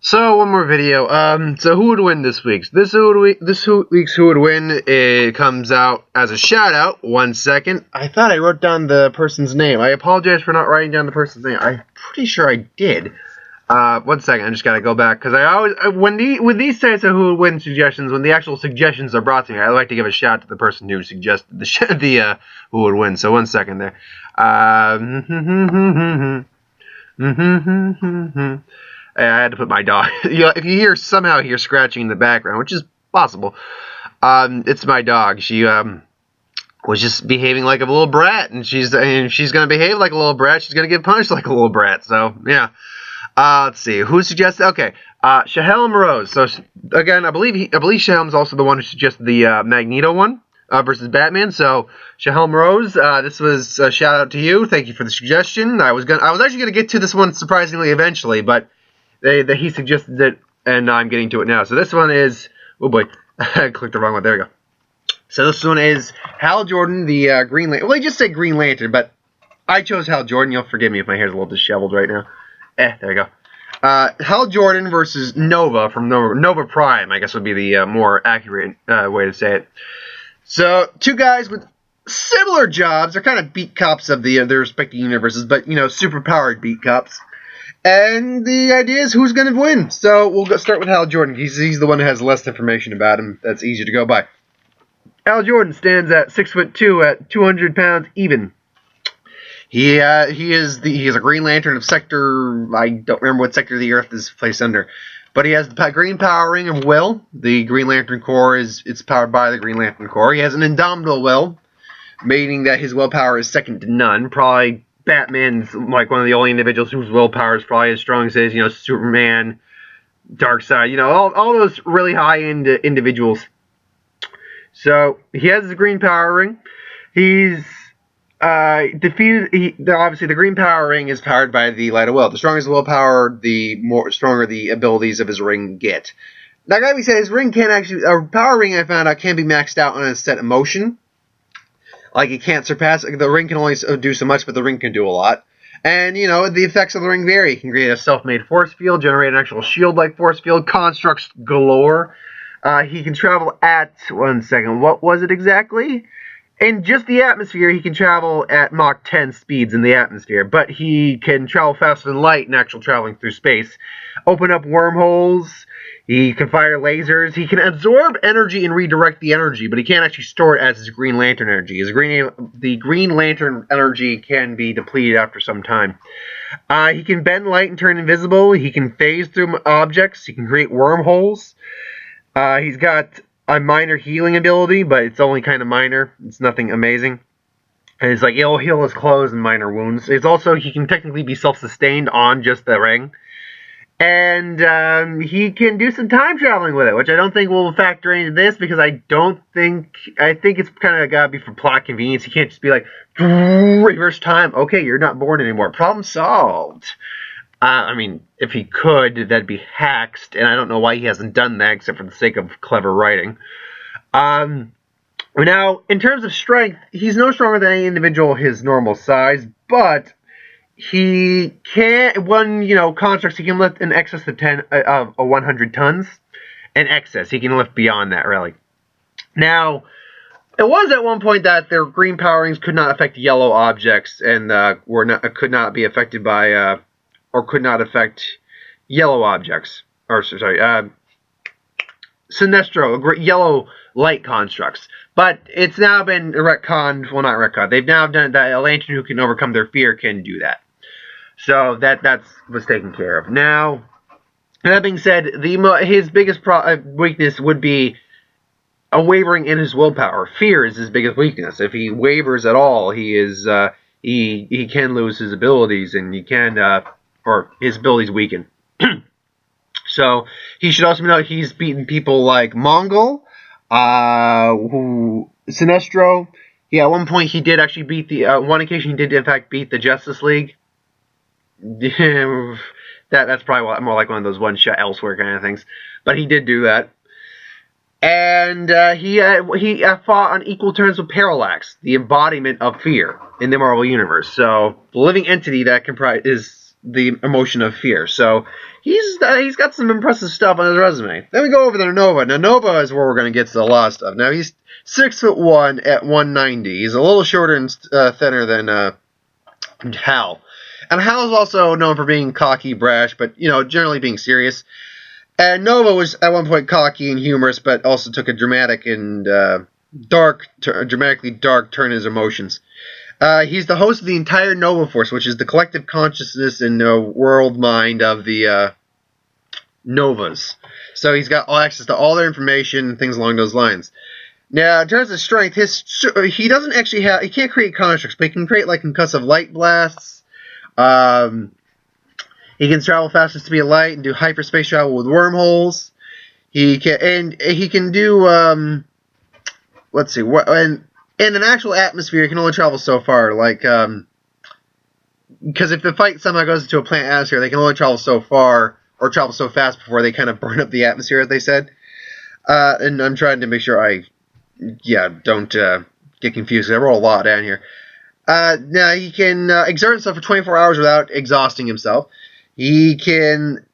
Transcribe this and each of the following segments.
So one more video. So who would win this week's? This week's who would win? It comes out as a shout out. 1 second. I thought I wrote down the person's name. I apologize for not writing down the person's name. I'm pretty sure I did. 1 second. I just gotta go back because I always with these types of who would win suggestions, when the actual suggestions are brought to me, I like to give a shout to the person who suggested the who would win. So 1 second there. I had to put my dog. If you somehow hear scratching in the background, which is possible, it's my dog. She was just behaving like a little brat, and she's gonna behave like a little brat. She's gonna get punished like a little brat. So yeah. Let's see who suggested. Okay, Shahel Moroz. So again, I believe Shahel's also the one who suggested the Magneto one versus Batman. So Hal Jordan, this was a shout out to you. Thank you for the suggestion. I was actually gonna get to this one surprisingly eventually, but he suggested it, and I'm getting to it now. So this one is, oh boy, I clicked the wrong one. There we go. So this one is Hal Jordan, the Green Lantern. Well, I just said Green Lantern, but I chose Hal Jordan. You'll forgive me if my hair's a little disheveled right now. There we go. Hal Jordan versus Nova from Nova Prime, I guess would be the more accurate way to say it. So two guys with similar jobs. They're kind of beat cops of their respective universes, but superpowered beat cops. And the idea is who's going to win. So we'll start with Hal Jordan. He's the one who has less information about him. That's easier to go by. Hal Jordan stands at 6'2" at 200 pounds even. He is a Green Lantern of sector. I don't remember what sector of the Earth is placed under, but he has the green power ring of will. The Green Lantern Corps it's powered by the Green Lantern Corps. He has an indomitable will, meaning that his willpower is second to none. Probably Batman's like one of the only individuals whose willpower is probably as strong as his. Superman, Darkseid. All those really high-end individuals. So he has the green power ring. He's defeated. Obviously, the green power ring is powered by the light of will. The stronger the willpower, the stronger the abilities of his ring get. Now, gotta be said, his ring can't actually. A power ring, I found out, can be maxed out on a set of motion. Like, it can't surpass. The ring can only do so much, but the ring can do a lot. And, the effects of the ring vary. He can create a self-made force field, generate an actual shield-like force field, constructs galore. He can travel at, 1 second, what was it exactly? In just the atmosphere, he can travel at Mach 10 speeds in the atmosphere. But he can travel faster than light in actual traveling through space. Open up wormholes. He can fire lasers. He can absorb energy and redirect the energy, but he can't actually store it as his Green Lantern energy. The Green Lantern energy can be depleted after some time. He can bend light and turn invisible. He can phase through objects. He can create wormholes. He's got a minor healing ability, but it's only kind of minor. It's nothing amazing. And it's like he'll heal his clothes and minor wounds. He can technically be self-sustained on just the ring. And he can do some time traveling with it, which I don't think will factor into this because I think it's kind of got to be for plot convenience. He can't just be like, reverse time. Okay, you're not born anymore. Problem solved. If he could, that'd be hacked, and I don't know why he hasn't done that except for the sake of clever writing. Now, in terms of strength, he's no stronger than any individual his normal size, but he can, constructs, he can lift in excess of 100 tons. In excess, he can lift beyond that, really. Now, it was at one point that their green power rings could not affect yellow objects and could not be affected by, or could not affect yellow objects. Sinestro, yellow light constructs. But it's now been retconned. Well, not retconned. They've now done that a lantern who can overcome their fear can do that. So that was taken care of. Now, that being said, his biggest weakness would be a wavering in his willpower. Fear is his biggest weakness. If he wavers at all, he can lose his abilities, and or his abilities weaken. So he should also know he's beaten people like Mongol, Sinestro. Yeah, at one point he did actually beat one occasion he did in fact beat the Justice League. That's probably more like one of those one-shot elsewhere kind of things. But he did do that. And he fought on equal terms with Parallax, the embodiment of fear in the Marvel Universe. So the living entity that is the emotion of fear. So he's got some impressive stuff on his resume. Then we go over to Nova. Now Nova is where we're going to get to a lot of stuff. Now he's 6'1" at 190. He's a little shorter and thinner than Hal. And Hal is also known for being cocky, brash, but generally being serious. And Nova was at one point cocky and humorous, but also took a dramatic and dramatically dark turn in his emotions. He's the host of the entire Nova Force, which is the collective consciousness and world mind of the Novas. So he's got access to all their information and things along those lines. Now, in terms of strength, he doesn't actually he can't create constructs, but he can create like concussive light blasts. He can travel fast as the speed of light and do hyperspace travel with wormholes. He can do let's see, in an actual atmosphere, he can only travel so far. Like, because if the fight somehow goes into a planet atmosphere, they can only travel so far or travel so fast before they kind of burn up the atmosphere, as they said. And I'm trying to make sure I don't get confused. I wrote a lot down here. Now, he can exert himself for 24 hours without exhausting himself. He can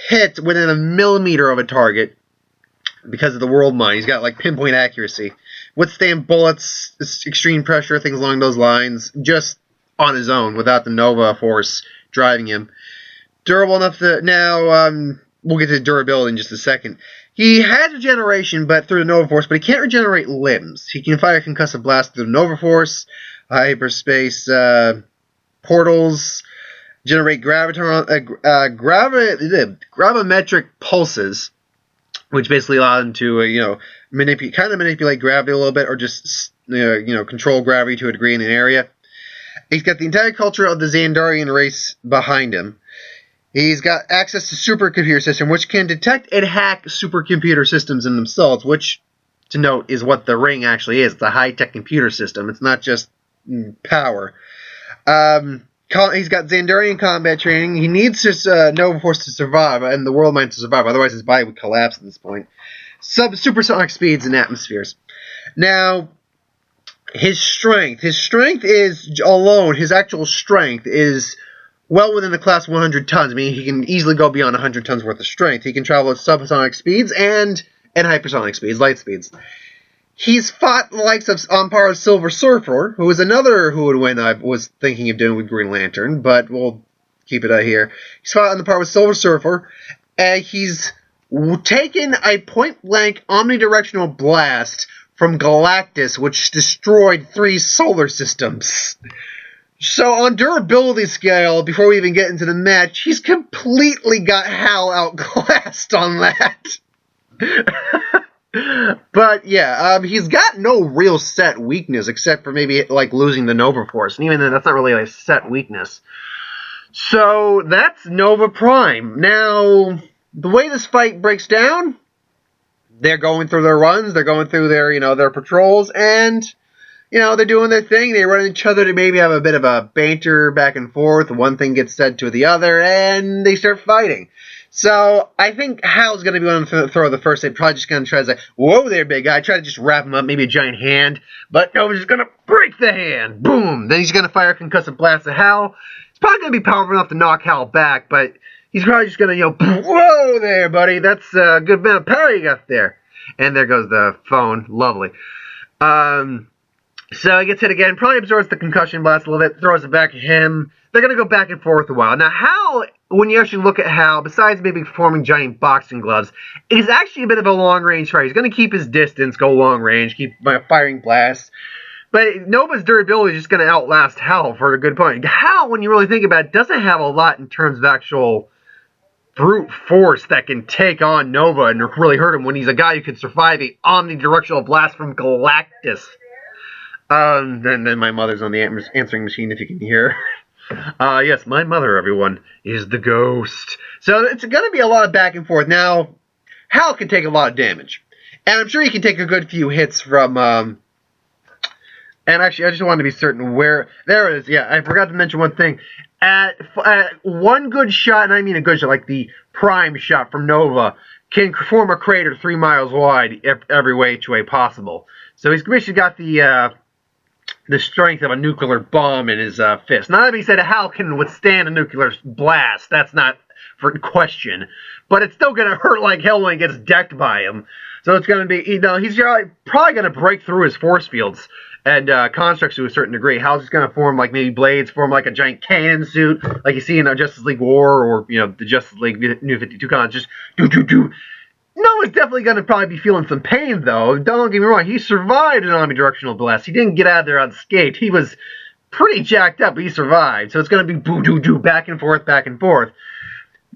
hit within a millimeter of a target because of the world mind. He's got like pinpoint accuracy. Withstand bullets, extreme pressure, things along those lines, just on his own without the Nova Force driving him. Durable enough to... Now, we'll get to durability in just a second. He has regeneration through the Nova Force, but he can't regenerate limbs. He can fire concussive blasts through the Nova Force, hyperspace portals, generate gravimetric pulses, which basically allow him to, manipulate gravity a little bit, or just, control gravity to a degree in an area. He's got the entire culture of the Xandarian race behind him. He's got access to supercomputer system, which can detect and hack supercomputer systems in themselves, which, to note, is what the Ring actually is. It's a high-tech computer system. It's not just power. He's got Xandarian combat training. He needs his Nova Force to survive, and the world mind to survive. Otherwise, his body would collapse at this point. Supersonic speeds and atmospheres. Now, his strength is alone. His actual strength is well within the class 100 tons. I mean, he can easily go beyond 100 tons worth of strength. He can travel at subsonic speeds and hypersonic speeds, light speeds. He's fought the likes of on par with Silver Surfer, who is another who would win I was thinking of doing with Green Lantern, but we'll keep it out here. He's fought on the par with Silver Surfer, and he's taken a point-blank omnidirectional blast from Galactus, which destroyed 3 solar systems. So on durability scale, before we even get into the match, he's completely got Hal outclassed on that. But yeah, he's got no real set weakness except for maybe like losing the Nova Force, and even then, that's not really a set weakness. So that's Nova Prime. Now, the way this fight breaks down, they're going through their runs, they're going through their their patrols, and they're doing their thing. They run each other to maybe have a bit of a banter back and forth. One thing gets said to the other, and they start fighting. So, I think Hal's going to be one to throw the first hit. Probably just going to try to say, whoa there, big guy. Try to just wrap him up, maybe a giant hand. But no, he's just going to break the hand. Boom. Then he's going to fire a concussive blast at Hal. He's probably going to be powerful enough to knock Hal back, but he's probably just going to, whoa there, buddy. That's a good amount of power you got there. And there goes the phone. Lovely. So he gets hit again, probably absorbs the concussion blast a little bit, throws it back at him. They're going to go back and forth a while. Now, Hal, when you actually look at Hal, besides maybe forming giant boxing gloves, is actually a bit of a long-range fighter. He's going to keep his distance, go long-range, keep firing blasts. But Nova's durability is just going to outlast Hal for a good point. Hal, when you really think about it, doesn't have a lot in terms of actual brute force that can take on Nova and really hurt him when he's a guy who can survive a omnidirectional blast from Galactus. Then my mother's on the answering machine, if you can hear. Yes, my mother, everyone, is the ghost. So it's going to be a lot of back and forth. Now, Hal can take a lot of damage. And I'm sure he can take a good few hits from, and actually, I just wanted to be certain where, there it is, yeah, I forgot to mention one thing. At one good shot, and I mean a good shot, like the prime shot from Nova, can form a crater 3 miles wide every which way possible. So he's basically got the the strength of a nuclear bomb in his fist. Now, that being said, Hal can withstand a nuclear blast. That's not for question. But it's still going to hurt like hell when he gets decked by him. So it's going to be, he's probably going to break through his force fields and constructs to a certain degree. Hal's just going to form like maybe blades, form like a giant cannon suit, like you see in Justice League War or, the Justice League New 52 comics. Just do. Noah's definitely going to probably be feeling some pain, though. Don't get me wrong. He survived an omnidirectional blast. He didn't get out of there unscathed. He was pretty jacked up, but he survived. So it's going to be boo-doo-doo, back and forth, back and forth.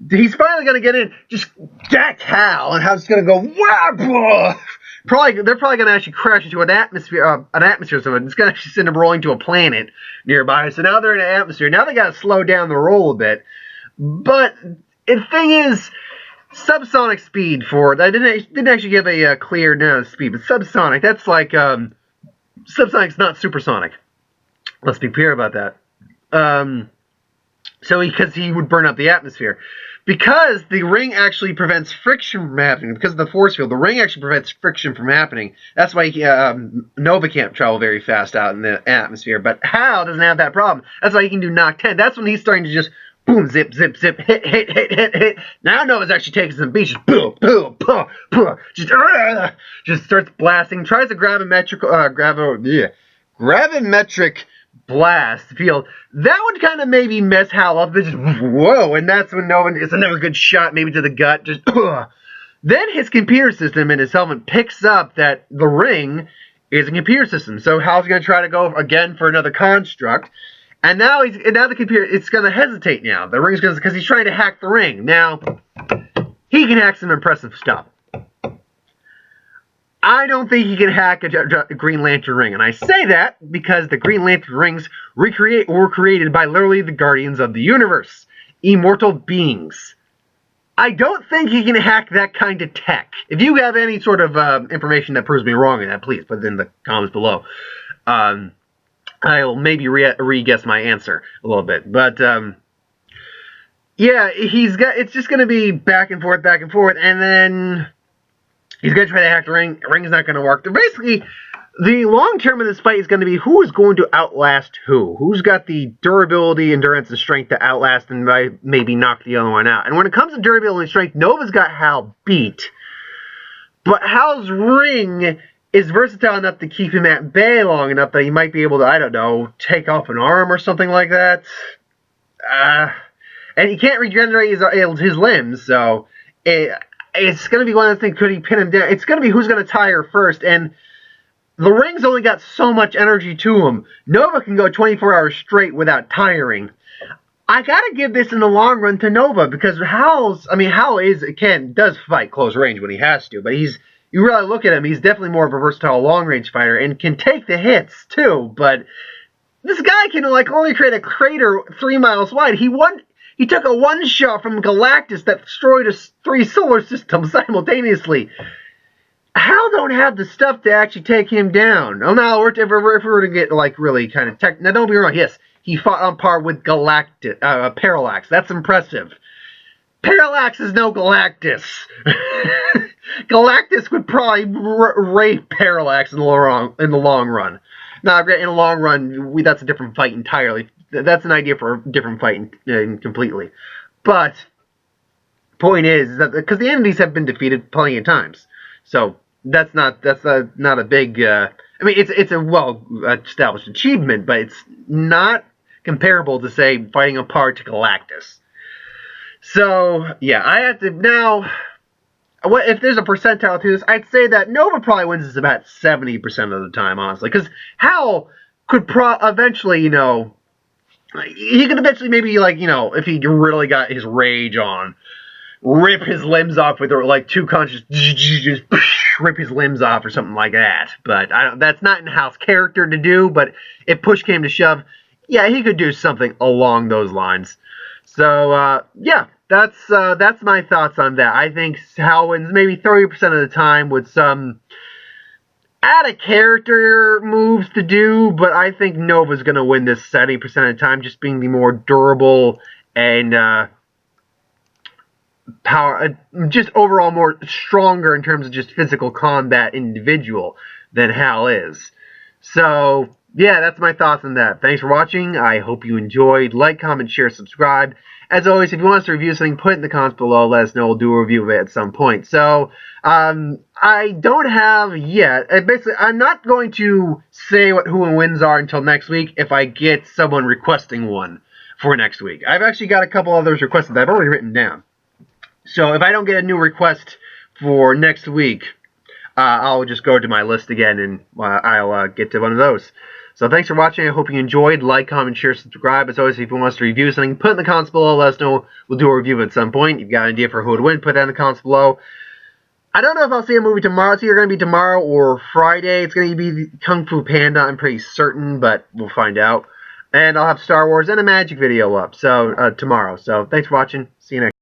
He's finally going to get in, just deck Hal, and Hal's going to go, wah, they're probably going to actually crash into an atmosphere or something. It's going to actually send them rolling to a planet nearby. So now they're in an atmosphere. Now they got to slow down the roll a bit. But the thing is, subsonic speed for it. I didn't actually give a clear noun speed, but subsonic, that's like, subsonic's not supersonic. Let's be clear about that. Because he would burn up the atmosphere. Because the ring actually prevents friction from happening, because of the force field, the ring actually prevents friction from happening. That's why Nova can't travel very fast out in the atmosphere. But Hal doesn't have that problem. That's why he can do Knock 10. That's when he's starting to just boom, zip, zip, zip, hit. Now Nova's actually taking some beats. Just boom, boom, boom, boom. Just starts blasting. Tries to gravimetric blast field. That would kind of maybe mess Hal up. Just whoa, and that's when Nova, it's another good shot, maybe to the gut. Just then his computer system in his helmet picks up that the ring is a computer system. So Hal's going to try to go again for another construct. And now the computer, it's going to hesitate now. The ring's going to, because he's trying to hack the ring. Now, he can hack some impressive stuff. I don't think he can hack a Green Lantern ring. And I say that because the Green Lantern rings were created by literally the Guardians of the Universe. Immortal beings. I don't think he can hack that kind of tech. If you have any sort of information that proves me wrong in that, please put it in the comments below. I'll maybe re-guess my answer a little bit. But, yeah, it's just going to be back and forth, and then he's going to try to hack the ring. The ring's not going to work. Basically, the long term of this fight is going to be who is going to outlast who. Who's got the durability, endurance, and strength to outlast and maybe knock the other one out. And when it comes to durability and strength, Nova's got Hal beat. But Hal's ring is versatile enough to keep him at bay long enough that he might be able to, I don't know, take off an arm or something like that. And he can't regenerate his limbs, so it's going to be one of the things, could he pin him down? It's going to be who's going to tire first, and the ring's only got so much energy to him. Nova can go 24 hours straight without tiring. I got to give this in the long run to Nova, because Hal does fight close range when he has to, but you really look at him, he's definitely more of a versatile long-range fighter and can take the hits, too. But this guy can, only create a crater 3 miles wide. He took a one-shot from Galactus that destroyed 3 solar systems simultaneously. Hal don't have the stuff to actually take him down. Oh, now, if we were to get, really kind of tech... Now, don't be wrong, yes, he fought on par with Parallax. That's impressive. Parallax is no Galactus. Galactus would probably rape Parallax in the long run. Now, in the long run, that's a different fight entirely. That's an idea for a different fight completely. But point is that because the entities have been defeated plenty of times, so that's not a big. It's a well-established achievement, but it's not comparable to say fighting a par to Galactus. So yeah, I have to now. If there's a percentile to this, I'd say that Nova probably wins this about 70% of the time, honestly. Because Hal could eventually, he could eventually maybe, if he really got his rage on, rip his limbs off with, 2 punches, just rip his limbs off or something like that. But that's not in Hal's character to do, but if push came to shove, yeah, he could do something along those lines. So, yeah. That's my thoughts on that. I think Hal wins maybe 30% of the time with some out-of-character moves to do, but I think Nova's going to win this 70% of the time, just being the more durable and just overall more stronger in terms of just physical combat individual than Hal is. So, yeah, that's my thoughts on that. Thanks for watching. I hope you enjoyed. Like, comment, share, subscribe. As always, if you want us to review something, put it in the comments below. Let us know. We'll do a review of it at some point. So, I don't have yet. Basically, I'm not going to say what who and wins are until next week if I get someone requesting one for next week. I've actually got a couple others requested that I've already written down. So if I don't get a new request for next week, I'll just go to my list again and I'll get to one of those. So thanks for watching. I hope you enjoyed. Like, comment, share, subscribe. As always, if you want us to review something, put it in the comments below. Let us know. We'll do a review at some point. If you've got an idea for who would win, put that in the comments below. I don't know if I'll see a movie tomorrow. It's either going to be tomorrow or Friday. It's going to be Kung Fu Panda. I'm pretty certain, but we'll find out. And I'll have Star Wars and a Magic video up tomorrow. So thanks for watching. See you next time.